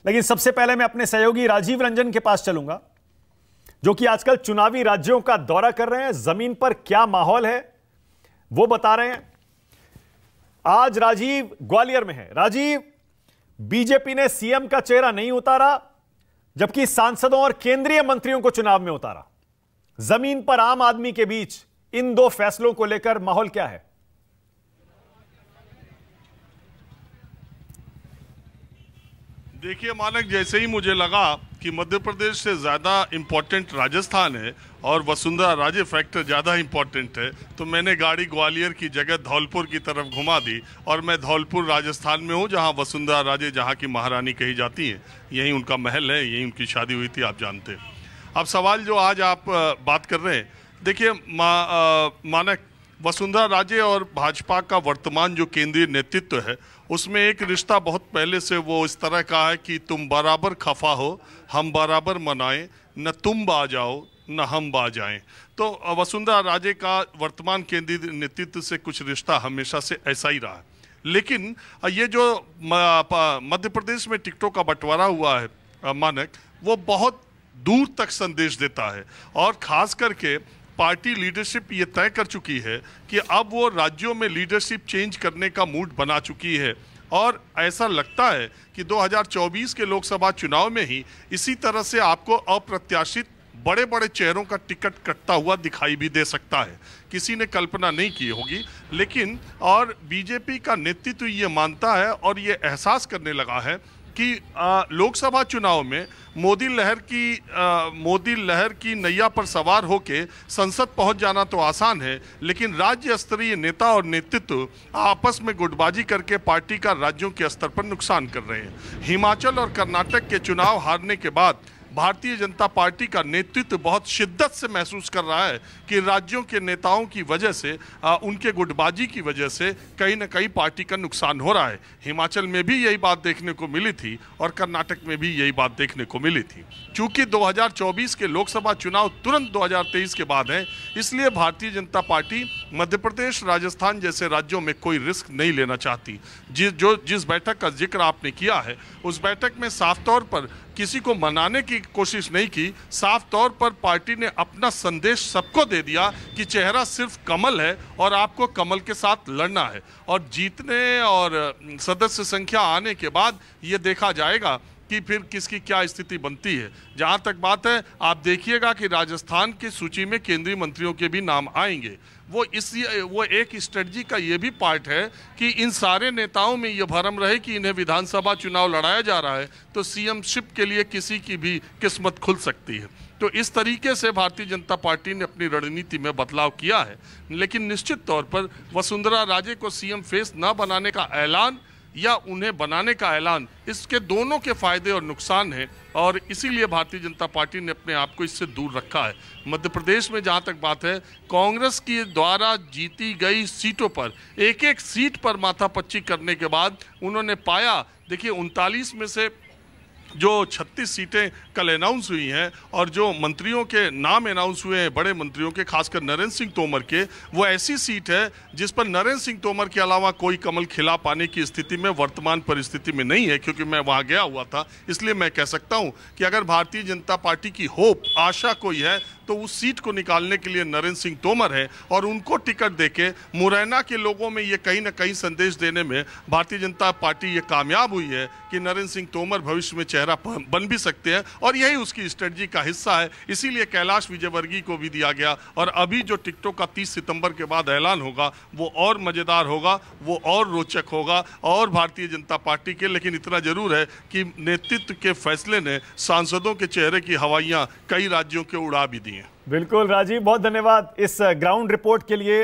लेकिन सबसे पहले मैं अपने सहयोगी राजीव रंजन के पास चलूंगा, जो कि आजकल चुनावी राज्यों का दौरा कर रहे हैं। जमीन पर क्या माहौल है वो बता रहे हैं। आज राजीव ग्वालियर में है। राजीव, बीजेपी ने सीएम का चेहरा नहीं उतारा, जबकि सांसदों और केंद्रीय मंत्रियों को चुनाव में उतारा। जमीन पर आम आदमी के बीच इन दो फैसलों को लेकर माहौल क्या है? देखिए मानक, जैसे ही मुझे लगा कि मध्य प्रदेश से ज़्यादा इम्पोर्टेंट राजस्थान है और वसुंधरा राजे फैक्टर ज़्यादा इम्पोर्टेंट है, तो मैंने गाड़ी ग्वालियर की जगह धौलपुर की तरफ घुमा दी और मैं धौलपुर राजस्थान में हूँ, जहाँ वसुंधरा राजे जहाँ की महारानी कही जाती हैं। यहीं उनका महल है, यहीं उनकी शादी हुई थी, आप जानते हैं। अब सवाल जो आज आप बात कर रहे हैं, देखिए मानक, वसुंधरा राजे और भाजपा का वर्तमान जो केंद्रीय नेतृत्व है, उसमें एक रिश्ता बहुत पहले से वो इस तरह का है कि तुम बराबर खफा हो, हम बराबर मनाएं, न तुम बा जाओ न हम बा जाएं। तो वसुंधरा राजे का वर्तमान केंद्रीय नेतृत्व से कुछ रिश्ता हमेशा से ऐसा ही रहा है। लेकिन ये जो मध्य प्रदेश में टिकटों का बंटवारा हुआ है मानक, वो बहुत दूर तक संदेश देता है और खास करके पार्टी लीडरशिप ये तय कर चुकी है कि अब वो राज्यों में लीडरशिप चेंज करने का मूड बना चुकी है और ऐसा लगता है कि 2024 के लोकसभा चुनाव में ही इसी तरह से आपको अप्रत्याशित बड़े बड़े चेहरों का टिकट कटता हुआ दिखाई भी दे सकता है। किसी ने कल्पना नहीं की होगी, लेकिन और बीजेपी का नेतृत्व ये मानता है और ये एहसास करने लगा है कि लोकसभा चुनाव में मोदी लहर की नैया पर सवार होके संसद पहुंच जाना तो आसान है, लेकिन राज्य स्तरीय नेता और नेतृत्व आपस में गुटबाजी करके पार्टी का राज्यों के स्तर पर नुकसान कर रहे हैं। हिमाचल और कर्नाटक के चुनाव हारने के बाद भारतीय जनता पार्टी का नेतृत्व बहुत शिद्दत से महसूस कर रहा है कि राज्यों के नेताओं की वजह से, उनके गुटबाजी की वजह से कहीं न कहीं पार्टी का नुकसान हो रहा है। हिमाचल में भी यही बात देखने को मिली थी और कर्नाटक में भी यही बात देखने को मिली थी। चूंकि 2024 के लोकसभा चुनाव तुरंत 2023 के बाद है, इसलिए भारतीय जनता पार्टी मध्य प्रदेश, राजस्थान जैसे राज्यों में कोई रिस्क नहीं लेना चाहती। जिस बैठक का जिक्र आपने किया है, उस बैठक में साफ तौर पर किसी को मनाने की कोशिश नहीं की। साफ तौर पर पार्टी ने अपना संदेश सबको दे दिया कि चेहरा सिर्फ कमल है और आपको कमल के साथ लड़ना है, और जीतने और सदस्य संख्या आने के बाद ये देखा जाएगा कि फिर किसकी क्या स्थिति बनती है। जहां तक बात है, आप देखिएगा कि राजस्थान की सूची में केंद्रीय मंत्रियों के भी नाम आएंगे। वो एक स्ट्रेटजी का ये भी पार्ट है कि इन सारे नेताओं में ये भरम रहे कि इन्हें विधानसभा चुनाव लड़ाया जा रहा है तो सीएमशिप के लिए किसी की भी किस्मत खुल सकती है। तो इस तरीके से भारतीय जनता पार्टी ने अपनी रणनीति में बदलाव किया है। लेकिन निश्चित तौर पर वसुंधरा राजे को सीएम फेस न बनाने का ऐलान या उन्हें बनाने का ऐलान, इसके दोनों के फायदे और नुकसान हैं और इसीलिए भारतीय जनता पार्टी ने अपने आप को इससे दूर रखा है। मध्य प्रदेश में जहां तक बात है, कांग्रेस के द्वारा जीती गई सीटों पर एक एक सीट पर माथापच्ची करने के बाद उन्होंने पाया, देखिए 39 में से जो 36 सीटें कल अनाउंस हुई हैं और जो मंत्रियों के नाम अनाउंस हुए हैं, बड़े मंत्रियों के, खासकर नरेंद्र सिंह तोमर के, वो ऐसी सीट है जिस पर नरेंद्र सिंह तोमर के अलावा कोई कमल खिला पाने की स्थिति में वर्तमान परिस्थिति में नहीं है। क्योंकि मैं वहां गया हुआ था, इसलिए मैं कह सकता हूं कि अगर भारतीय जनता पार्टी की होप, आशा कोई है तो उस सीट को निकालने के लिए नरेंद्र सिंह तोमर है और उनको टिकट देके मुरैना के लोगों में ये कहीं ना कहीं संदेश देने में भारतीय जनता पार्टी ये कामयाब हुई है कि नरेंद्र सिंह तोमर भविष्य में चेहरा बन भी सकते हैं और यही उसकी स्ट्रेटजी का हिस्सा है। इसीलिए कैलाश विजयवर्गीय को भी दिया गया और अभी जो टिकटों का 30 सितंबर के बाद ऐलान होगा वो और मजेदार होगा, वो और रोचक होगा और भारतीय जनता पार्टी के। लेकिन इतना जरूर है कि नेतृत्व के फैसले ने सांसदों के चेहरे की हवाइयां कई राज्यों के उड़ा भी दी हैं। बिल्कुल राजीव, बहुत धन्यवाद इस ग्राउंड रिपोर्ट के लिए।